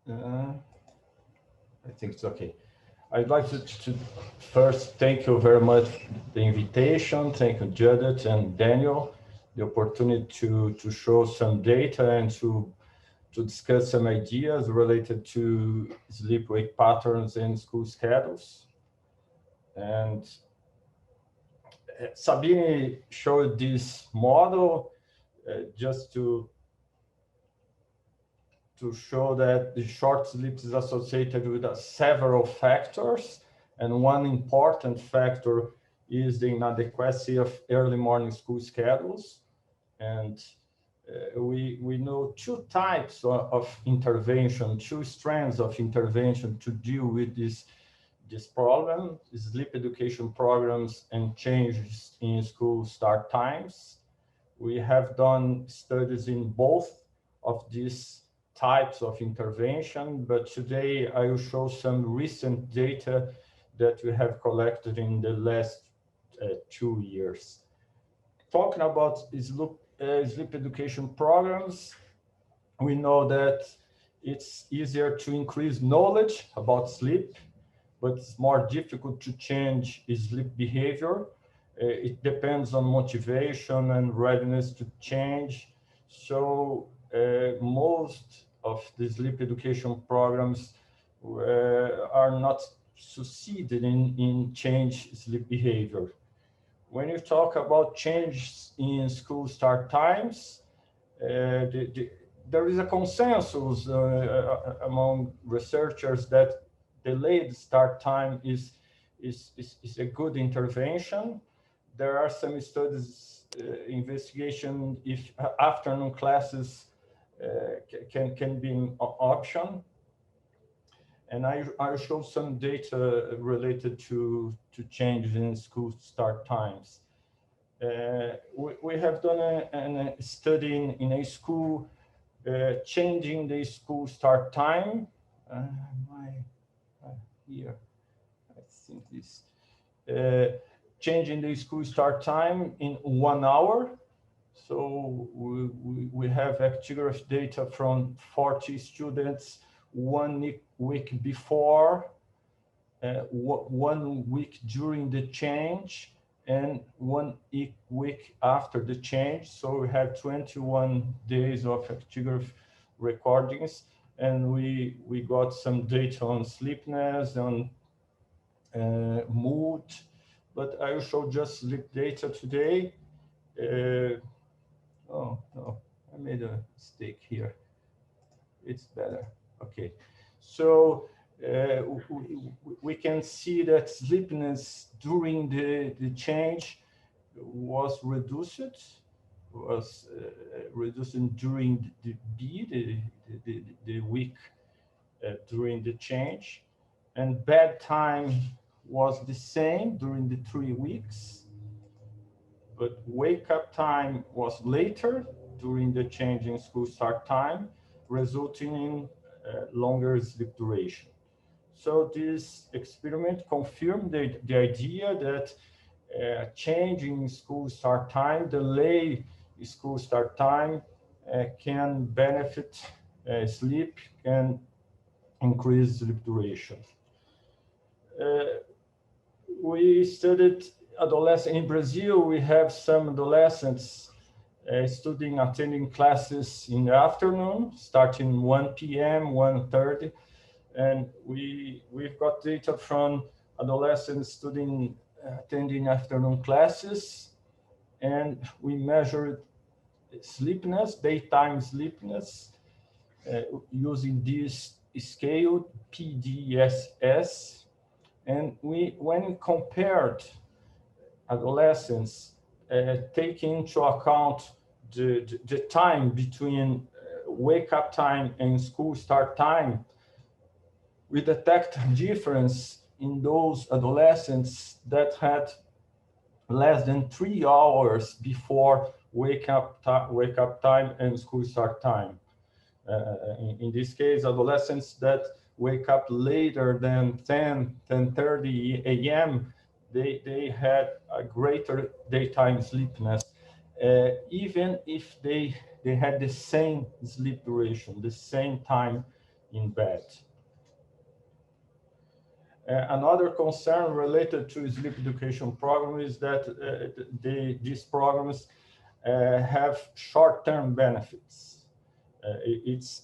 I think it's okay. I'd like to first thank you very much for the invitation. Thank you, Judith and Daniel, the opportunity to show some data and to discuss some ideas related to sleep-wake patterns and school schedules. And Sabine showed this model just to show that the short sleep is associated with several factors. And one important factor is the inadequacy of early morning school schedules. And we know two types of intervention, two strands of intervention to deal with this problem: sleep education programs and changes in school start times. We have done studies in both of these types of intervention, but today I will show some recent data that we have collected in the last 2 years. Talking about sleep education programs, we know that it's easier to increase knowledge about sleep, but it's more difficult to change sleep behavior. It depends on motivation and readiness to change. So most of the sleep education programs are not succeeded in change sleep behavior. When you talk about changes in school start times, there is a consensus among researchers that delayed start time is a good intervention. There are some studies, investigation if afternoon classes can be an option. And I show some data related to changes in school start times. We have done a study in a school changing the school start time. Here, I think this, changing the school start time in 1 hour. So we have actigraph data from 40 students 1 week before, 1 week during the change, and 1 week after the change. So we have 21 days of actigraph recordings, and we got some data on sleepiness, on mood, but I will show just sleep data today. Oh no, I made a mistake here. It's better. Okay, so we can see that sleepiness during the change was reduced during the week during the change, and bedtime was the same during the 3 weeks, but wake up time was later during the change in school start time, resulting in longer sleep duration. So this experiment confirmed the idea that changing school start time, delay school start time, can benefit sleep and increase sleep duration. We studied adolescents in Brazil. We have some adolescents attending classes in the afternoon, starting 1 p.m., 1:30. And we've got data from adolescents attending afternoon classes, and we measured sleepiness, daytime sleepiness, using this scale, PDSS. And when we compared adolescents, taking into account the time between wake up time and school start time, we detect a difference in those adolescents that had less than 3 hours before wake up time and school start time. In this case, adolescents that wake up later than 10:30 a.m., they had a greater daytime sleepiness, even if they had the same sleep duration, the same time in bed. Another concern related to sleep education program is that these programs have short-term benefits. It's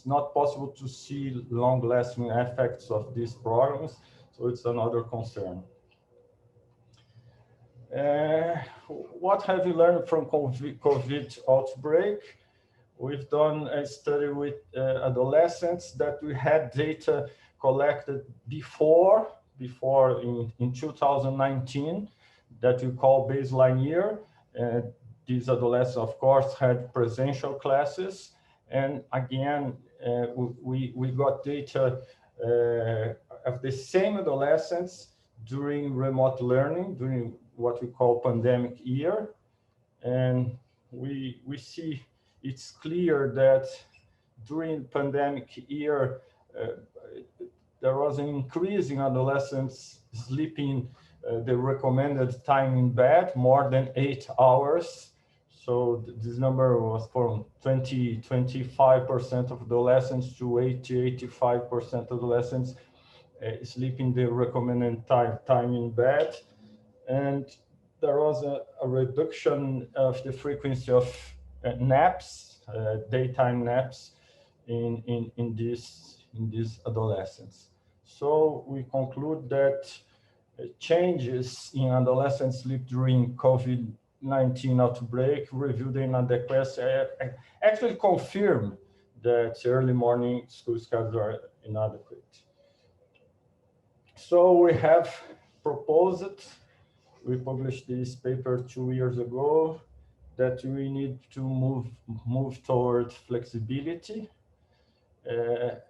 not possible to see long-lasting effects of these programs, so it's another concern. What have you learned from COVID outbreak? We've done a study with adolescents that we had data collected before in 2019 that we call baseline year. These adolescents, of course, had presential classes. And again, we got data of the same adolescents during remote learning, during what we call pandemic year. And we see it's clear that during pandemic year, there was an increase in adolescents sleeping the recommended time in bed, more than 8 hours. So this number was from 25% of adolescents to 85% of adolescents sleeping the recommended time in bed. And there was a reduction of the frequency of naps, daytime naps in these adolescents. So we conclude that changes in adolescent sleep during COVID-19 outbreak revealed the inadequacy, actually confirm that early morning school schedules are inadequate. So we have proposed, we published this paper 2 years ago, that we need to move toward flexibility.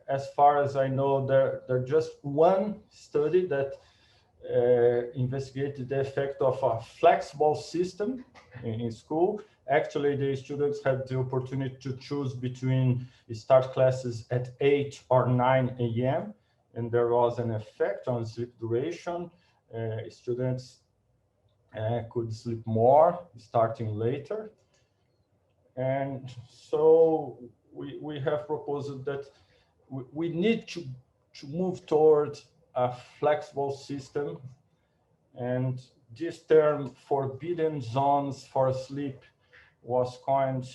As far as I know, there's just one study that investigated the effect of a flexible system in school. Actually, the students had the opportunity to choose between start classes at 8 or 9 a.m. and there was an effect on sleep duration. Students could sleep more starting later. And so we have proposed that we need to move toward a flexible system. And this term, forbidden zones for sleep, was coined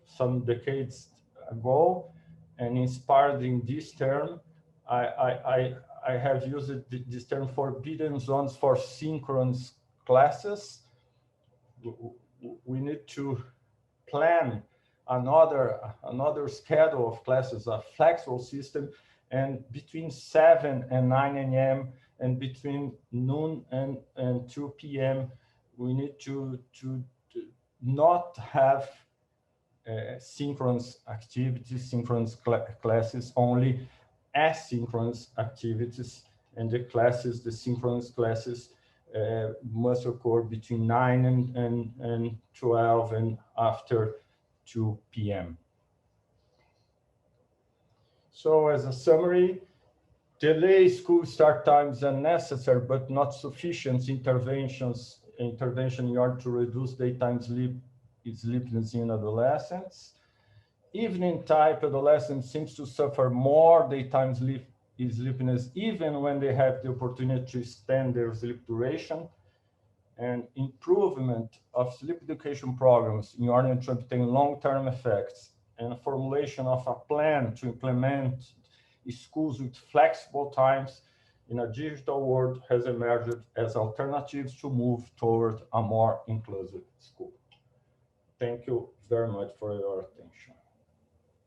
some decades ago. And inspired in this term, I have used this term, forbidden zones for synchronous classes. We need to plan another schedule of classes, a flexible system, and between 7 and 9 a.m. and between noon and 2 p.m. we need to not have synchronous activities, synchronous classes, only asynchronous activities, and the synchronous classes must occur between 9 and 12 and after 2 p.m. So as a summary, delay school start times are necessary but not sufficient intervention in order to reduce daytime sleepiness in adolescents. Evening type adolescents seems to suffer more daytime sleepiness even when they have the opportunity to extend their sleep duration. And improvement of sleep education programs in order to obtain long-term effects and formulation of a plan to implement schools with flexible times in a digital world has emerged as alternatives to move toward a more inclusive school. Thank you very much for your attention.